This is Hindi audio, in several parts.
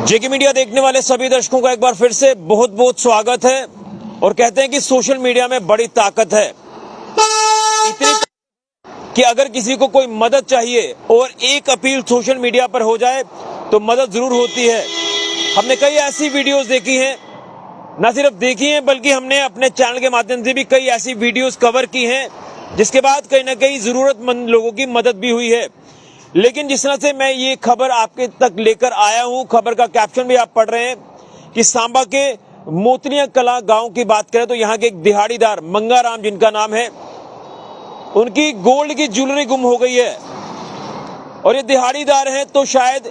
जेके मीडिया देखने वाले सभी दर्शकों का एक बार फिर से बहुत बहुत स्वागत है। और कहते हैं कि सोशल मीडिया में बड़ी ताकत है, इतनी कि अगर किसी को कोई मदद चाहिए और एक अपील सोशल मीडिया पर हो जाए तो मदद जरूर होती है। हमने कई ऐसी वीडियोस देखी हैं, न सिर्फ देखी हैं बल्कि हमने अपने चैनल के माध्यम से भी कई ऐसी वीडियोस कवर की हैं जिसके बाद कहीं ना कहीं जरूरतमंद लोगों की मदद भी हुई है। लेकिन जिस तरह से मैं ये खबर आपके तक लेकर आया हूं, खबर का कैप्शन भी आप पढ़ रहे हैं कि सांबा के मोतनिया कला गांव की बात करें तो यहाँ के एक दिहाड़ीदार मंगाराम जिनका नाम है, उनकी गोल्ड की ज्वेलरी गुम हो गई है। और ये दिहाड़ीदार हैं तो शायद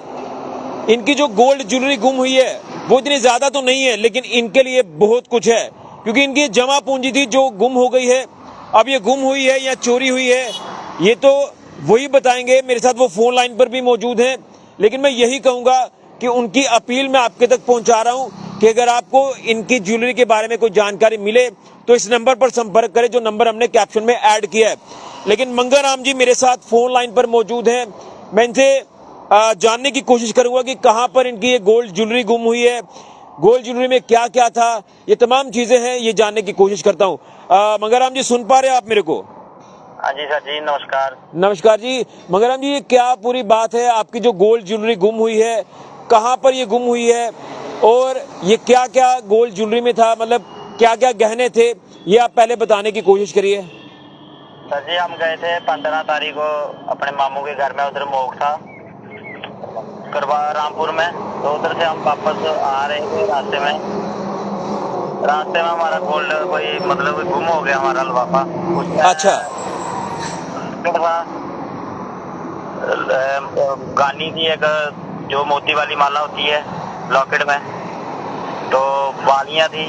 इनकी जो गोल्ड ज्वेलरी गुम हुई है वो इतनी ज्यादा तो नहीं है, लेकिन इनके लिए बहुत कुछ है क्योंकि इनकी जमा पूंजी थी जो गुम हो गई है। अब ये गुम हुई है या चोरी हुई है ये तो वही बताएंगे। मेरे साथ वो फोन लाइन पर भी मौजूद हैं, लेकिन मैं यही कहूंगा कि उनकी अपील मैं आपके तक पहुंचा रहा हूं कि अगर आपको इनकी ज्वेलरी के बारे में कोई जानकारी मिले तो इस नंबर पर संपर्क करें जो नंबर हमने कैप्शन में ऐड किया है। लेकिन मंगाराम जी मेरे साथ फोन लाइन पर मौजूद हैं, मैं इनसे जानने की कोशिश करूंगा कि कहां पर इनकी ये गोल्ड ज्वेलरी गुम हुई है, गोल्ड ज्वेलरी में क्या क्या था, ये तमाम चीजें हैं, ये जानने की कोशिश करता हूं। मंगाराम जी सुन पा रहे हैं आप मेरे को? हाँ जी सर जी, नमस्कार। नमस्कार जी। मंगाराम जी, ये क्या पूरी बात है? आपकी जो गोल्ड ज्वेलरी गुम हुई है कहां पर ये गुम हुई है और ये क्या क्या गोल्ड ज्वेलरी में था, मतलब क्या क्या गहने थे, ये आप पहले बताने की कोशिश करिए। सर जी हम गए थे 15 तारीख को अपने मामू के घर में, उधर मोग था करवा रामपुर में, तो उधर से हम वापस आ रहे थे। रास्ते में हमारा गोल्ड कोई मतलब गुम हो गया, हमारा लिफाफा। अच्छा। गानी की एक जो मोती वाली माला होती है लॉकेट में, तो बालियां थी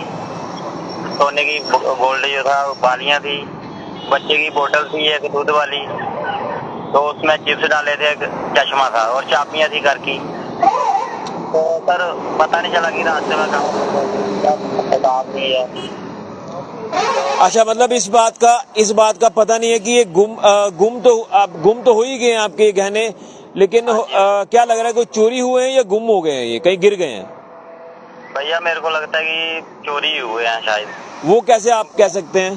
सोने की, गोल्ड जो था बालियां थी, बच्चे की बोतल थी एक दूध वाली, तो उसमें चिप्स डाले थे, एक चश्मा था और चाबियां थी घर की। तो सर पता नहीं चला कि रास्ते में कहाँ है। अच्छा, मतलब इस बात का पता नहीं है कि ये गुम तो हो ही गए हैं आपके गहने, लेकिन क्या लग रहा है कोई चोरी हुए हैं या गुम हो गए हैं, ये कहीं गिर गए हैं? भैया मेरे को लगता है कि चोरी हुए हैं शायद। वो कैसे आप कह सकते हैं?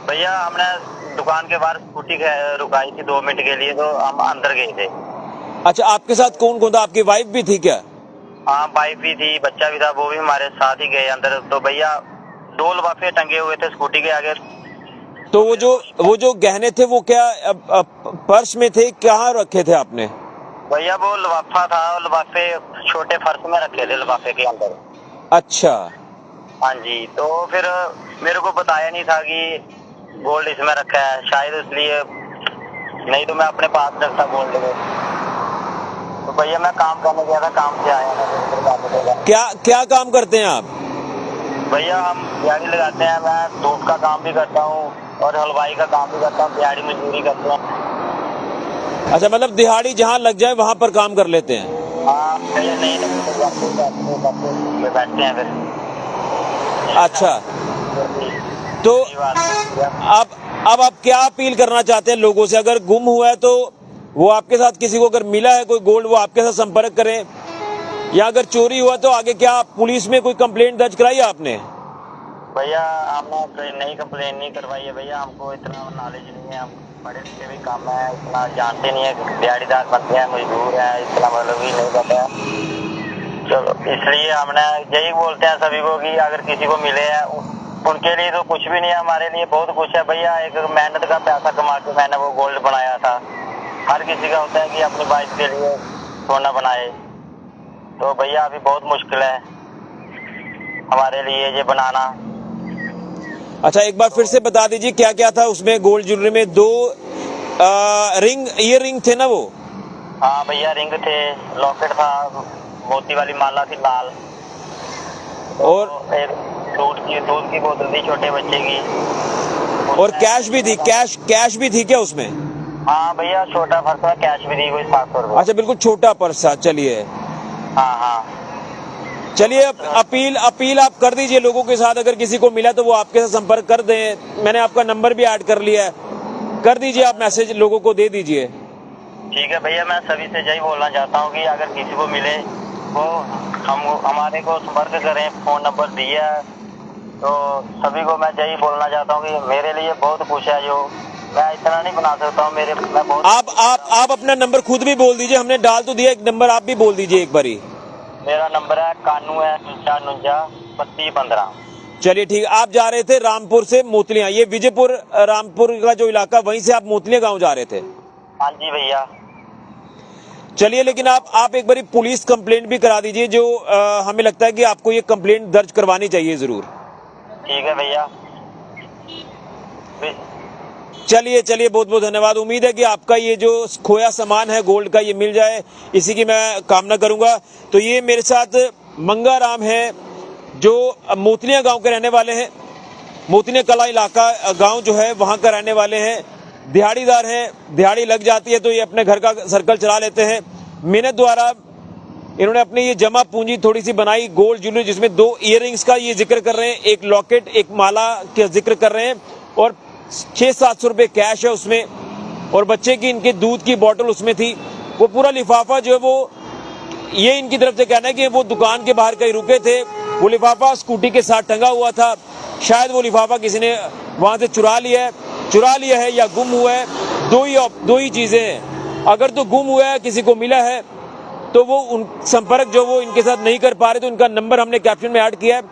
भैया हमने दुकान के बाहर स्कूटी रुकाई थी 2 मिनट के लिए, तो हम अंदर गए थे। अच्छा, आपके साथ कौन कौन था? आपकी वाइफ भी थी क्या? हाँ वाइफ भी थी, बच्चा भी था, वो भी हमारे साथ ही गए अंदर। तो भैया 2 लिफाफे टंगे हुए थे स्कूटी के आगे। तो वो जो गहने थे वो क्या पर्स में थे, कहाँ रखे थे आपने? भैया वो लिफाफा था, और लिफाफे छोटे फर्श में रखे थे, लिफाफे के अंदर। अच्छा। हाँ जी, तो फिर मेरे को बताया नहीं था कि गोल्ड इसमें रखा है, शायद इसलिए, नहीं तो मैं अपने पास रखता गोल्ड को। तो भैया मैं काम करने गया था, काम से आया मैं। क्या काम करते हैं आप? भैया हम दिहाड़ी लगाते हैं, मैं धूप का काम भी करता हूँ और हलवाई का काम भी करता हूँ, दिहाड़ी मजदूरी करते हैं। अच्छा, मतलब दिहाड़ी जहाँ लग जाए वहाँ पर काम कर लेते हैं? हाँ भैया, नहीं बैठते हैं फिर। अच्छा, तो अब आप क्या अपील करना चाहते हैं लोगों से? अगर गुम हुआ है तो वो आपके साथ, किसी को अगर मिला है कोई गोल्ड, वो आपके साथ संपर्क करें, या अगर चोरी हुआ तो आगे क्या पुलिस में कोई कंप्लेंट दर्ज कराई आपने? भैया हमने नहीं कंप्लेंट नहीं करवाई है भैया, हमको इतना नॉलेज नहीं है, हम बड़े से भी काम है, इतना जानते नहीं है, दिहाड़ीदार बनते हैं, मजदूर है, इतना मतलब ही नहीं पता है। चलो इसलिए हमने यही बोलते हैं सभी को कि अगर किसी को मिले है उनके लिए तो कुछ भी नहीं है, हमारे लिए बहुत कुछ है भैया। एक मेहनत का पैसा कमा के मैंने वो गोल्ड बनाया था। हर किसी का होता है कि अपनी वाइफ के लिए सोना बनाए, तो भैया अभी बहुत मुश्किल है हमारे लिए ये बनाना। अच्छा, एक बार फिर से बता दीजिए क्या क्या था उसमें गोल्ड ज्वेलरी में? 2 ईयर रिंग थे ना वो? हाँ भैया, रिंग थे, लॉकेट था, मोती वाली माला थी लाल, और एक दूध की बोतल थी छोटे बच्चे की, और कैश भी थी? कैश भी थी क्या उसमें? हाँ भैया, छोटा पर्स में कैश भी दी, कोई 700 रुपये। अच्छा, बिल्कुल छोटा पर्स था। चलिए हाँ चलिए, अपील आप कर दीजिए लोगों के साथ, अगर किसी को मिला तो वो आपके साथ संपर्क कर दें। मैंने आपका नंबर भी ऐड कर लिया है, कर दीजिए आप, मैसेज लोगों को दे दीजिए। ठीक है भैया, मैं सभी से यही बोलना चाहता हूँ कि अगर किसी को मिले को हमारे को संपर्क करें, फोन नंबर दिया है। तो सभी को मैं यही बोलना चाहता हूँ कि मेरे लिए बहुत कुछ है, जो मैं इतना नहीं बना सकता हूँ। मैं बहुत आप अपना नंबर खुद भी बोल दीजिए, हमने डाल तो दिया, एक नंबर आप भी बोल दीजिए एक बारी। मेरा नंबर है 9159 चलिए ठीक, आप जा रहे थे रामपुर से मोतलियां, ये विजयपुर रामपुर का जो इलाका, वहीं से आप मोतलियां गांव जा रहे थे? हाँ जी भैया। चलिए, लेकिन आप एक बारी पुलिस कंप्लेंट भी करा दीजिए, जो हमें लगता है कि आपको ये कंप्लेंट दर्ज करवानी चाहिए जरूर। ठीक है भैया। चलिए चलिए, बहुत बहुत धन्यवाद। उम्मीद है कि आपका ये जो खोया सामान है गोल्ड का, ये मिल जाए, इसी की मैं कामना करूंगा। तो ये मेरे साथ मंगाराम है, जो मोतलियां गांव के रहने वाले हैं। मोतलियां कला इलाका गांव जो है वहां का रहने वाले हैं, दिहाड़ीदार हैं। दिहाड़ी लग जाती है तो ये अपने घर का सर्कल चला लेते हैं। मेहनत द्वारा इन्होंने अपनी ये जमा पूंजी थोड़ी सी बनाई, गोल्ड ज्वेलरी, जिसमें 2 इयररिंग्स का ये जिक्र कर रहे हैं, एक लॉकेट, एक माला का जिक्र कर रहे हैं, और 600-700 रुपए कैश है उसमें, और बच्चे की इनके दूध की बोतल उसमें थी। वो पूरा लिफाफा जो है वो, ये इनकी तरफ से कहना है कि वो दुकान के बाहर कहीं रुके थे, वो लिफाफा स्कूटी के साथ टंगा हुआ था। शायद वो लिफाफा किसी ने वहां से चुरा लिया है या गुम हुआ है। दो ही चीजें हैं। अगर तो गुम हुआ है, किसी को मिला है, तो वो उन संपर्क जो वो इनके साथ नहीं कर पा रहे, तो इनका नंबर हमने कैप्शन में ऐड किया है।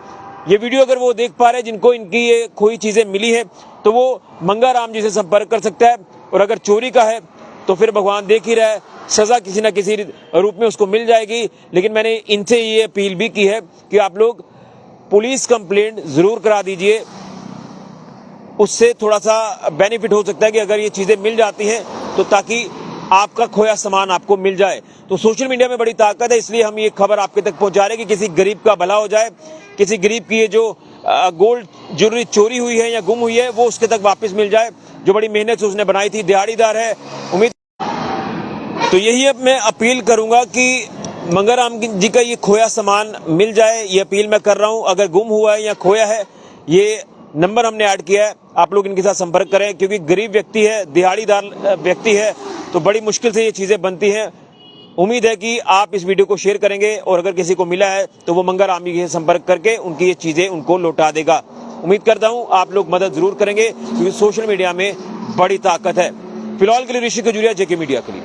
ये वीडियो अगर वो देख पा रहे हैं, जिनको इनकी ये खोई चीजें मिली है, तो वो मंगाराम जी से संपर्क कर सकता है। और अगर चोरी का है तो फिर भगवान देख ही रहा है, सजा किसी न किसी रूप में उसको मिल जाएगी। लेकिन मैंने इनसे ये अपील भी की है कि आप लोग पुलिस कंप्लेंट जरूर करा दीजिए, उससे थोड़ा सा बेनिफिट हो सकता है कि अगर ये चीजें मिल जाती हैं तो ताकि आपका खोया सामान आपको मिल जाए। तो सोशल मीडिया में बड़ी ताकत है, इसलिए हम ये खबर आपके तक पहुंचा रहे हैं कि किसी गरीब का भला हो जाए, किसी गरीब की ये जो गोल्ड ज्वेलरी चोरी हुई है या गुम हुई है, वो उसके तक वापस मिल जाए, जो बड़ी मेहनत से उसने बनाई थी। दिहाड़ीदार है, उम्मीद। तो यही अब मैं अपील करूंगा कि मंगाराम जी का ये खोया सामान मिल जाए, ये अपील मैं कर रहा हूं। अगर गुम हुआ है या खोया है, ये नंबर हमने ऐड किया है, आप लोग इनके साथ संपर्क करें, क्योंकि गरीब व्यक्ति है, दिहाड़ीदार व्यक्ति है, तो बड़ी मुश्किल से ये चीजें बनती हैं। उम्मीद है कि आप इस वीडियो को शेयर करेंगे, और अगर किसी को मिला है तो वो मंगाराम जी से संपर्क करके उनकी ये चीजें उनको लौटा देगा। उम्मीद करता हूं आप लोग मदद जरूर करेंगे, क्योंकि सोशल मीडिया में बड़ी ताकत है। फिलहाल के लिए ऋषि खजूरिया, जेके मीडिया के लिए।